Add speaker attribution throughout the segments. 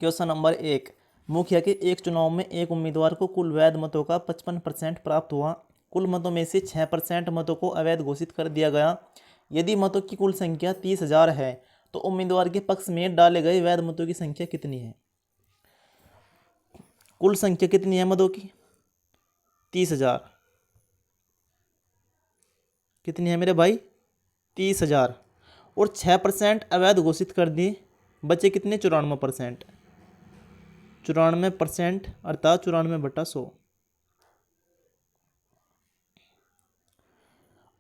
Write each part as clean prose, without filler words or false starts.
Speaker 1: Question number 1। मुखिया के एक चुनाव में एक उम्मीदवार को कुल वैध मतों का 55% प्राप्त हुआ। कुल मतों में से 6% मतों को अवैध घोषित कर दिया गया। यदि मतों की कुल संख्या 30,000 है तो उम्मीदवार के पक्ष में डाले गए वैध मतों की संख्या कितनी है? कुल संख्या कितनी है मतों की? 30,000। कितनी है मेरे भाई? 30,000। और 6% अवैध घोषित कर दिए, बचे कितने? 94%। 94% अर्थात 94/100।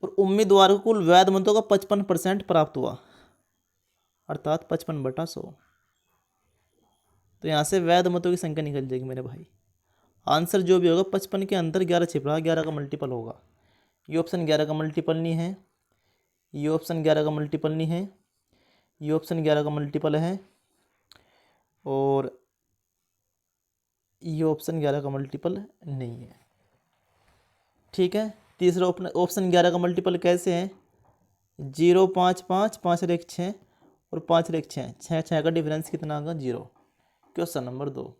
Speaker 1: और उम्मीदवार को कुल वैध मतों का 55% प्राप्त हुआ अर्थात 55/100। तो यहाँ से वैध मतों की संख्या निकल जाएगी मेरे भाई। आंसर जो भी होगा 55 के अंदर 11 छिप रहा, 11 का मल्टीपल होगा। ये ऑप्शन 11 का मल्टीपल नहीं है, ये ऑप्शन 11 का मल्टीपल नहीं है, ये ऑप्शन 11 का मल्टीपल है, और ये ऑप्शन 11 का मल्टीपल नहीं है। ठीक है। तीसरा ऑप्शन 11 का मल्टीपल कैसे है? 0, 5, 5, 5 रेख 6 और 5 रेख 6, 6 6 का डिफरेंस कितना होगा? 0। Question number 2।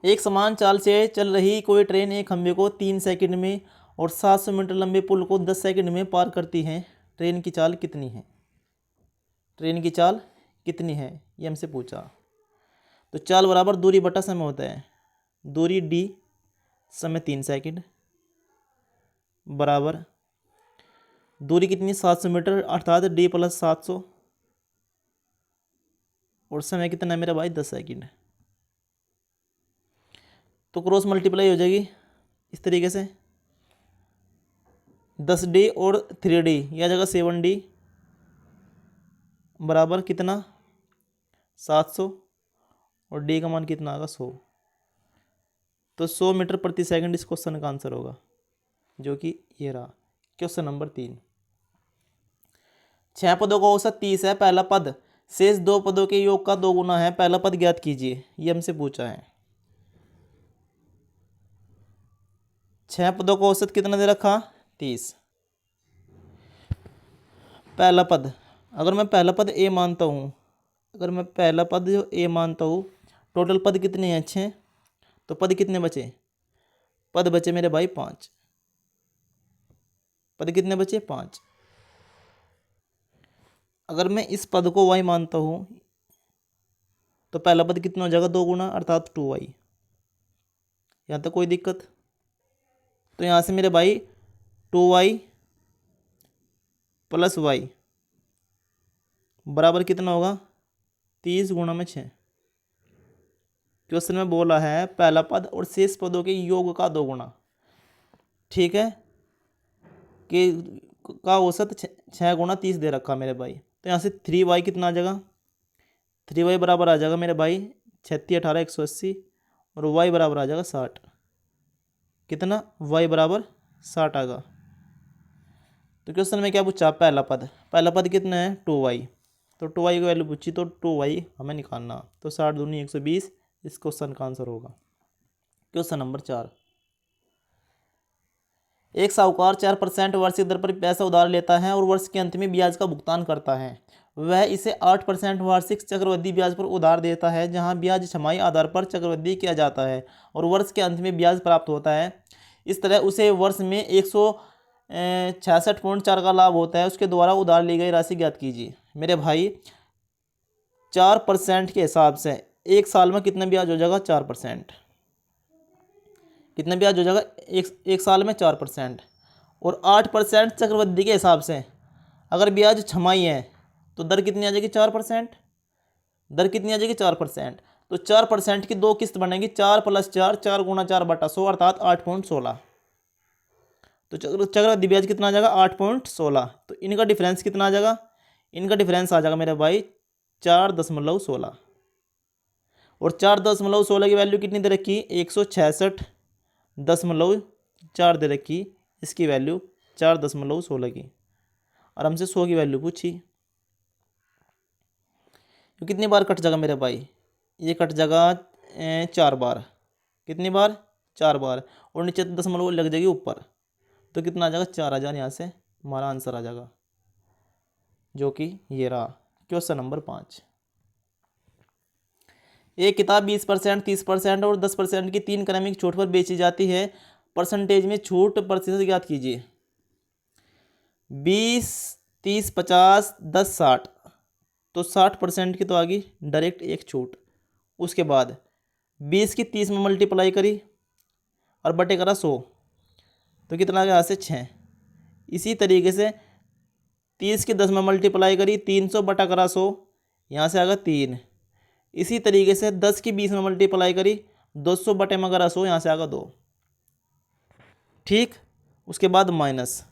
Speaker 1: एक समान चाल से चल रही कोई ट्रेन एक खंभे को 3 सेकंड में और 700 मीटर लंबे पुल को 10 सेकंड में पार करती है। ट्रेन की चाल कितनी है? ट्रेन की चाल कितनी है ये हमसे पूछा। तो चाल बराबर दूरी बटा समय होता है। दूरी d, समय 3 सेकंड, बराबर दूरी कितनी? 700 मीटर अर्थात d + 700, और समय कितना है मेरा भाई? 10 सेकंड। तो क्रॉस मल्टीप्लाई हो जाएगी इस तरीके से, 10d और 3d यह जगह 7d बराबर कितना? 700, और d का मान कितना आएगा? 100। तो 100 मीटर प्रति सेकंड इस क्वेश्चन का आंसर होगा, जो कि ये रहा। Question number 3। 6 पदों का औसत 30 है। पहला पद शेष 2 पदों के योग का 2 गुना है। पहला पद ज्ञात कीजिए, ये हमसे पूछा है। 6 पदों का औसत कितना दे रखा? 30। पहला पद, अगर मैं पहला पद a मानता हूँ, अगर मैं पहला पद जो a मानता हूँ, टोटल पद कितने हैं? 6। तो पद कितने बचे? पद बचे मेरे भाई 5। पद कितने बचे? 5। अगर मैं इस पद को y मानता हूँ तो पहला पद कितना हो जाएगा? 2 गुना अर्थात 2y। यहाँ तक कोई दिक्कत? तो यहाँ से मेरे भाई 2y + y बराबर कितना होगा? 30 गुणा में 6। क्वेश्चन में बोला है पहला पद और शेष पदों के योग का 2 गुना। ठीक है, कि का औसत 6 गुणा 30 दे रखा मेरे भाई। तो यहाँ से 3y कितना आ जाएगा? 3y बराबर आ जाएगा मेरे भाई 36, 18, 180, और y बराबर आ जाएगा 60। कितना? y बराबर 60 आएगा। तो क्वेश्चन में क्या पूछा? पहला पद, पहला पद कितना है? 2y। तो 2y की वैल्यू पूछी, तो 2y हमें निकालना। तो 60 दूनी 120 इस क्वेश्चन का आंसर होगा। Question number 4। एक साहूकार 4% वार्षिक दर पर पैसा उधार लेता है और वर्ष के अंत में ब्याज का भुगतान करता है। वह इसे 8% वार्षिक चक्रवृद्धि ब्याज पर उधार देता है, जहां ब्याज छमाही आधार पर चक्रवृद्धि किया जाता है और वर्ष के अंत में ब्याज प्राप्त होता है। इस तरह उसे वर्ष में 166.4 का लाभ होता है। उसके द्वारा उधार ली गई राशि ज्ञात कीजिए। मेरे भाई 4% के हिसाब से एक साल में कितना ब्याज हो जाएगा? 4%। कितना ब्याज हो जाएगा एक साल में? 4%। और 8% चक्रवृद्धि के हिसाब से अगर ब्याज छमाही है तो दर कितनी आ जाएगी? 4%। दर कितनी आ जाएगी? 4%। तो 4% की 2 किस्त बनेगी, 4 + 4, 4 गुणा 4/100 अर्थात 8.16। तो चक्रवृद्धि ब्याज कितना आ जाएगा? 8.16। तो इनका डिफरेंस कितना आ जाएगा? इनका डिफरेंस आ जाएगा मेरे भाई 4.16। और 4.16 की वैल्यू कितनी दे रखी? 166.4 दे रखी। इसकी वैल्यू 4.16 की, और हमसे 100 की वैल्यू पूछी। तो कितनी बार कट जाएगा मेरे भाई? ये कट जाएगा 4 बार। कितनी बार? 4 बार। और नीचे दशमलव लग जाएगी ऊपर, तो कितना आ जाएगा? 4000। यहाँ से हमारा आंसर आ जाएगा, जो कि ये रहा। Question number 5। एक किताब 20%, 30% और 10% की 3 क्रमिक छूट पर बेची जाती है। परसेंटेज में छूट प्रतिशत ज्ञात कीजिए। 20, 30, 50, 10, 60, तो 60% की तो आ गई डायरेक्ट एक छूट। उसके बाद 20 की 30 में मल्टीप्लाई करी और बटे करा 100, तो कितना आ गया यहाँ से 6। इसी तरीके से 30 की 10 में मल्टीप्लाई करी, 300 बटा करा 100, यहाँ से आ गया 3। इसी तरीके से 10 की 20 में मल्टीप्लाई करी, 200 बटे में करा 100, यहाँ से आ गया 2। ठीक। उसके बाद माइनस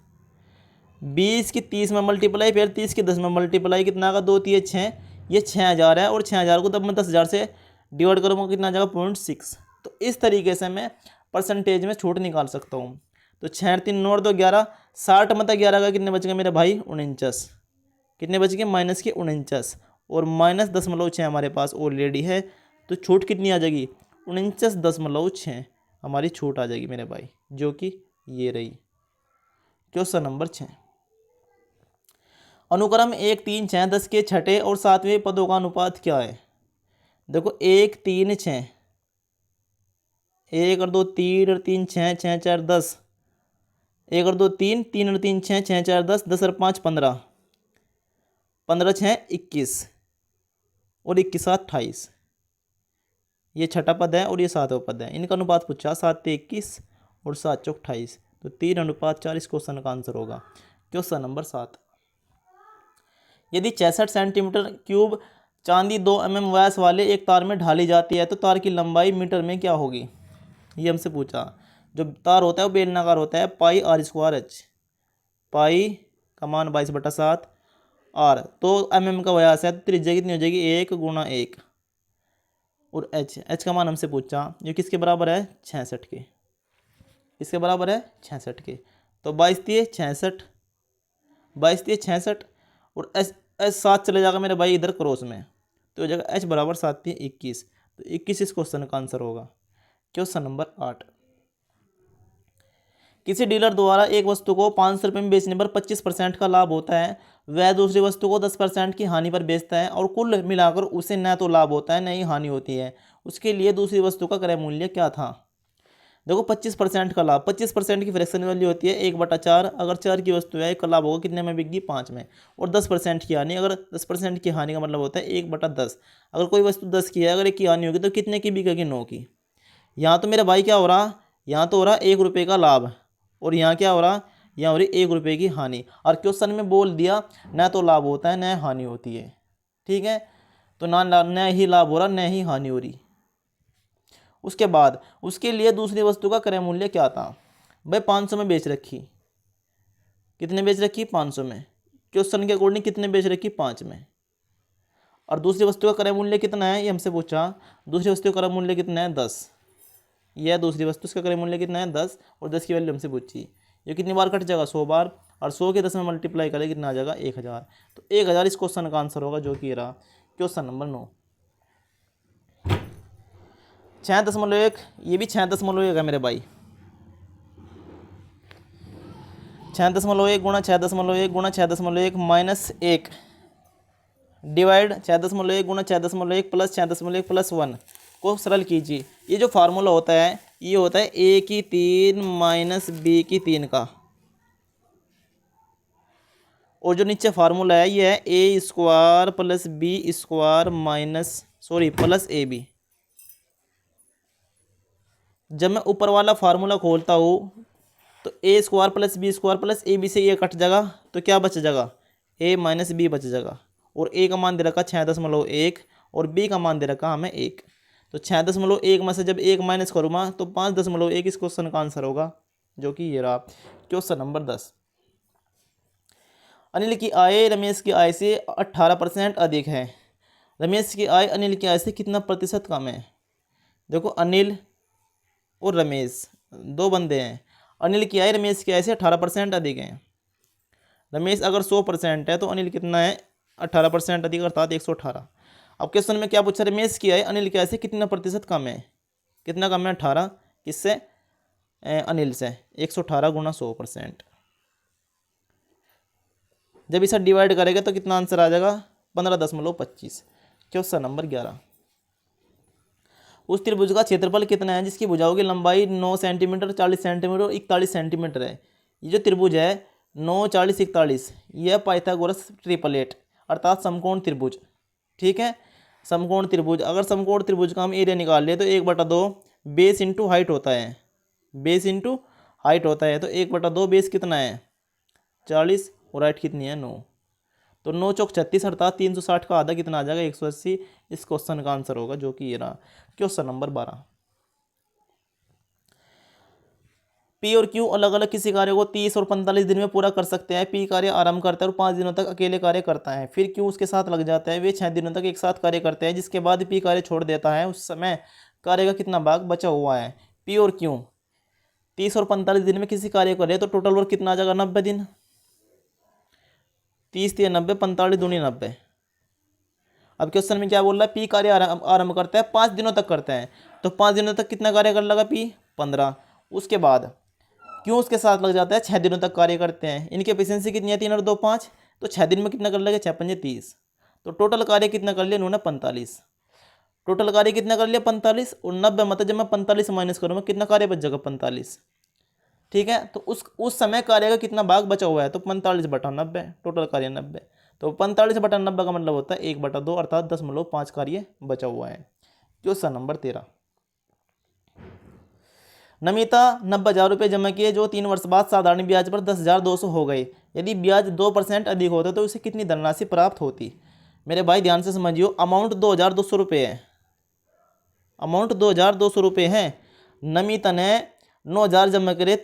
Speaker 1: 20 की 30 में मल्टीप्लाई, फिर 30 की 10 में मल्टीप्लाई, कितना का 2 3 6, ये 6000 है। और 6000 को तब मैं 10,000 से डिवाइड करूँगा, कितना आ जाएगा 0.6। तो इस तरीके से मैं परसेंटेज में छूट निकाल सकता हूँ। तो 6 3 9 2 11, 60 में 11 का कितने बच गए मेरे भाई 49। कितने बच गए माइनस के 49, और -0.6 हमारे पास ऑलरेडी है। तो छूट कितनी आ जाएगी 49.6 हमारी छूट आ जाएगी मेरे भाई, जो कि ये रही। क्वेश्चन नंबर 6, अनुक्रम 1 3 6 10 के छठे और सातवें पदों का अनुपात क्या है। देखो 1 3 6, 1 और 2 3 और 3 6, 6 4 10, 1 और 2 3, 3 और 3 6, 6 4 10, 10 और 5 15, 15 6 21 और 21 7 28। ये छठा पद है और ये सातवां पद है। इनका अनुपात पूछा 7 से 21 और 7 चौक 28, तो 3:4 इस क्वेश्चन का आंसर होगा। क्वेश्चन नंबर 7, यदि 66 सेंटीमीटर क्यूब चांदी 2 mm व्यास वाले एक तार में ढाली जाती है तो तार की लंबाई मीटर में क्या होगी। ये हमसे पूछा। जो तार होता है वो बेलनाकार होता है, पाई r² h, पाई का मान 22/7 r, तो mm का व्यास है तो त्रिज्या कितनी हो जाएगी 1 × 1, और h का मान हमसे पूछा ये किसके बराबर है 66 के। इसके बराबर है 66 के। तो 22 3 66, 22 3 66, और एच 7 चले जाएगा मेरे भाई इधर क्रॉस में, तो हो जाएगा h बराबर 7 3 21, तो 21 इस क्वेश्चन का आंसर होगा। क्वेश्चन नंबर 8, किसी डीलर द्वारा एक वस्तु को 500 रुपये में बेचने पर 25% का लाभ होता है, वह दूसरी वस्तु को 10% की हानि पर बेचता है और कुल मिलाकर उसे न तो लाभ होता है न ही हानि होती है। उसके लिए दूसरी वस्तु का क्रय मूल्य क्या था। देखो 25% का लाभ, 25% की फ्रैक्शन वैल्यू होती है 1/4। अगर 4 की वस्तु है, एक लाभ होगा कितने में बिकगी 5 में। और 10% की हानि, अगर 10% की हानि का मतलब होता है 1/10। अगर कोई वस्तु 10 की है, अगर 1 की हानि होगी तो कितने की बिकेगी 9 की। यहाँ तो मेरे भाई क्या हो रहा, यहाँ तो हो रहा 1 रुपये का लाभ, और यहाँ क्या हो रहा, यहाँ हो रही 1 रुपये की हानि। और क्वेश्चन में बोल दिया न तो लाभ होता है न हानि होती है। ठीक है, तो न ही लाभ हो रहा न ही हानि हो रही। उसके बाद उसके लिए दूसरी वस्तु का क्रय मूल्य क्या था। भाई 500 में बेच रखी, कितने बेच रखी 500 में, क्वेश्चन के अकॉर्डिंग कितने बेच रखी 5 में। और दूसरी वस्तु का क्रय मूल्य कितना है ये हमसे पूछा। दूसरी वस्तु का क्रय मूल्य कितना है 10, यह दूसरी वस्तु, उसका क्रय मूल्य कितना है 10, और 10 की वैल्यू हमसे पूछी। ये कितनी बार कट जाएगा 100 बार, और 100 के 10 में मल्टीप्लाई करें कितना आ जाएगा 1000। तो 1000 इस क्वेश्चन का आंसर होगा, जो कि रहा। क्वेश्चन नंबर 9, 6.1, ये भी 6.1 है मेरे भाई। 6.1 गुणा 6.1 गुणा 6.1 -1 डिवाइड 6.1 गुणा 6.1 प्लस 6.1 प्लस 1 को सरल कीजिए। ये जो फार्मूला होता है ये होता है a की 3 माइनस b की 3 का, और जो नीचे फार्मूला है ये है a² plus b² plus ab। जब मैं ऊपर वाला फार्मूला खोलता हूँ तो a² plus b² plus ab से ये कट जाएगा, तो क्या बच जाएगा a माइनस b बच जाएगा। और a का मान दे रखा 6.1 और b का मान दे रखा हमें 1, तो 6.1 में से जब 1 माइनस करूँगा तो 5.1 इस क्वेश्चन का आंसर होगा, जो कि ये रहा। क्वेश्चन नंबर 10, अनिल की आय रमेश की आय से 18% अधिक है। रमेश की आय अनिल की आय से कितना प्रतिशत कम है। देखो अनिल और रमेश दो बंदे हैं। अनिल की आय रमेश की आय से 18% अधिक है। रमेश अगर 100% है तो अनिल कितना है 18% अधिक, अर्थात 118। अब क्वेश्चन में क्या पूछा, रमेश की आय अनिल की आय से कितना प्रतिशत कम है। कितना कम है 18, किससे अनिल से। 118 गुणा 100%। जब इसे डिवाइड करेगा तो कितना आंसर आ जाएगा 15.25। क्वेश्चन नंबर 11, उस त्रिभुज का क्षेत्रफल कितना है जिसकी भुजाओं की लंबाई 9 सेंटीमीटर, 40 सेंटीमीटर और 41 सेंटीमीटर है। ये जो त्रिभुज है 9, 40, 41, यह पाइथागोरस ट्रिपलेट अर्थात समकोण त्रिभुज। ठीक है, समकोण त्रिभुज। अगर समकोण त्रिभुज का हम एरिया निकाल ले तो 1/2 बेस इंटू हाइट होता है, बेस इंटू हाइट होता है। तो 1/2 बेस कितना है 40 और हाइट कितनी है 9, तो 9 चौक 36 अर्थात 360 का आधा कितना आ जाएगा 180। इस क्वेश्चन का आंसर होगा जो कि ये रहा क्वेश्चन नंबर 12। पी और क्यू अलग अलग किसी कार्य को 30 और 45 दिन में पूरा कर सकते हैं। पी कार्य आरंभ करता है और 5 दिनों तक अकेले कार्य करता है, फिर क्यू उसके साथ लग जाता है। वे 6 दिनों तक एक साथ कार्य करते हैं, जिसके बाद पी कार्य छोड़ देता है। उस समय कार्य का कितना भाग बचा हुआ है। पी और क्यू 30 और 45 दिन में किसी कार्य करे तो टोटल वर्क कितना आ जाएगा 90 दिन। 30 3 90, 45 दूनी 90। अब क्वेश्चन में क्या बोल रहा है, पी कार्य आरंभ करता है 5 दिनों तक करता है, तो 5 दिनों तक कितना कार्य कर लगा पी 15। उसके बाद क्यों उसके साथ लग जाता है 6 दिनों तक कार्य करते हैं। इनकी एफिशिएंसी कितनी है 3 और 2 5, तो 6 दिन में कितना कर लेगा 6 5 30, तो टोटल कार्य कितना कर लिया इन्होंने 45। टोटल कार्य कितना कर लिया 45 और 90 मतलब जब मैं 45 माइनस करूँगा कितना कार्य बच जाएगा 45। ठीक है, तो उस समय कार्य का कितना भाग बचा हुआ है तो 45/90, टोटल कार्य 90। तो 45/90 का मतलब होता है 1/2 अर्थात 10.5 कार्य बचा हुआ है। Question number 13। नमिता 90,000 रुपये जमा किए जो 3 वर्ष बाद साधारण ब्याज पर 10,200 हो गए। यदि ब्याज 2% अधिक होता तो उसे कितनी धनराशि प्राप्त होती। मेरे भाई ध्यान से समझियो, अमाउंट 2,200 रुपये है, अमाउंट 2,200 रुपये है। नमिता ने 9,000 जमा करे,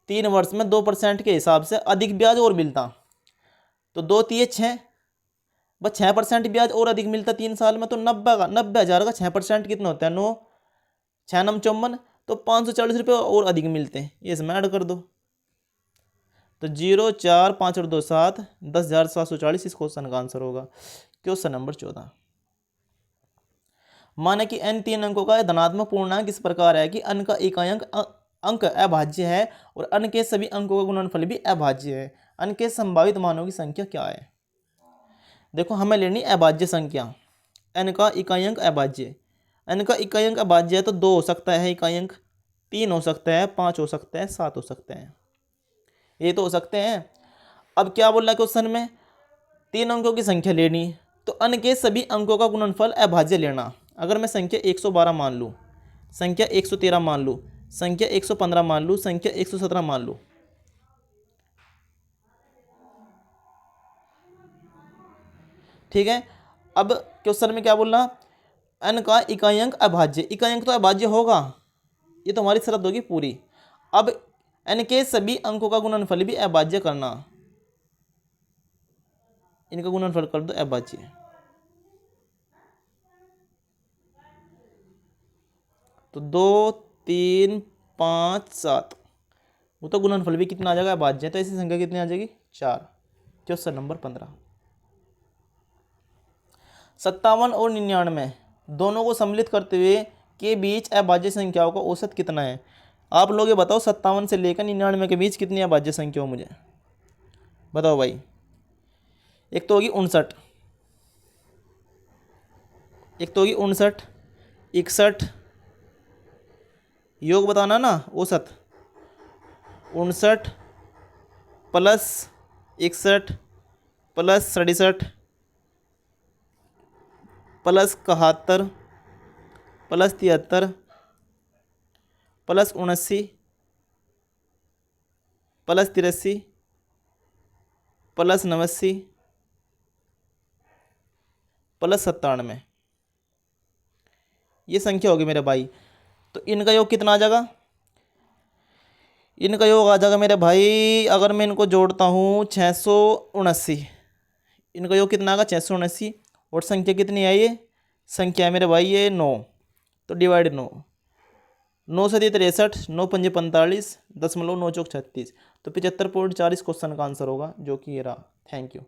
Speaker 1: तीन वर्ष में 2% के हिसाब से अधिक ब्याज और मिलता, तो 2 3 6, बस 6% ब्याज और अधिक मिलता 3 साल में। तो 90,000 का 6% कितना होता है 9, 6 9 54, तो 540 रुपये और अधिक मिलते हैं। ये इसमें ऐड कर दो, तो 0 4 5 और 2 7, 10,740 इस क्वेश्चन का आंसर होगा। Question number 14। माने कि n 3 अंकों का धनात्मक पूर्णांक इस प्रकार है कि n का इकाई अंक अभाज्य है और n के सभी अंकों का गुणनफल भी अभाज्य है। n के संभावित मानों की संख्या क्या है। देखो हमें लेनी अभाज्य संख्या, n का इकाई अंक अभाज्य। n का इकाई अंक अभाज्य है तो 2 हो सकता है इकाई अंक, 3 हो सकता है, 5 हो सकता है, 7 हो सकते हैं, ये तो हो सकते हैं। अब क्या बोल रहा है क्वेश्चन में, 3 अंकों की संख्या लेनी तो n के सभी अंकों का गुणनफल अभाज्य लेना। अगर मैं संख्या 112 मान लूँ, संख्या 113 मान लूँ, संख्या 115 मान लूँ, संख्या 117 मान लूँ, ठीक है। अब क्वेश्चन में क्या बोल रहा, n का इकाई अंक अभाज्य, इकाई अंक तो अभाज्य होगा, ये तो हमारी शर्त होगी पूरी। अब n के सभी अंकों का गुणनफल भी अभाज्य करना, इनका गुणनफल कर दो अभाज्य, तो 2 3 5 7, वो तो गुणनफल भी कितना आ जाएगा अभाज्य, तो ऐसी संख्या कितनी आ जाएगी 4। Question number 15। 57 और 99 दोनों को सम्मिलित करते हुए के बीच अभाज्य संख्याओं का औसत कितना है। आप लोग ये बताओ 57 से लेकर 99 के बीच कितनी अभाज्य संख्या हो, मुझे बताओ भाई। एक तो होगी 59, एक तो होगी 59, 61, योग बताना ना औसत, 59 plus 61 plus 67 plus 71 plus 73 plus 79 plus 83 plus 89 plus 97, ये संख्या होगी मेरे भाई। तो इनका योग कितना आ जाएगा, इनका योग आ जाएगा मेरे भाई, अगर मैं इनको जोड़ता हूँ 679, इनका योग कितना आएगा 679, और संख्या कितनी है, ये संख्या है मेरे भाई ये 9, तो डिवाइड 9, 9 से 63, 9 5 45, 10.9 चौक 36, तो 75.4 क्वेश्चन का आंसर होगा जो कि ये रहा। Thank you.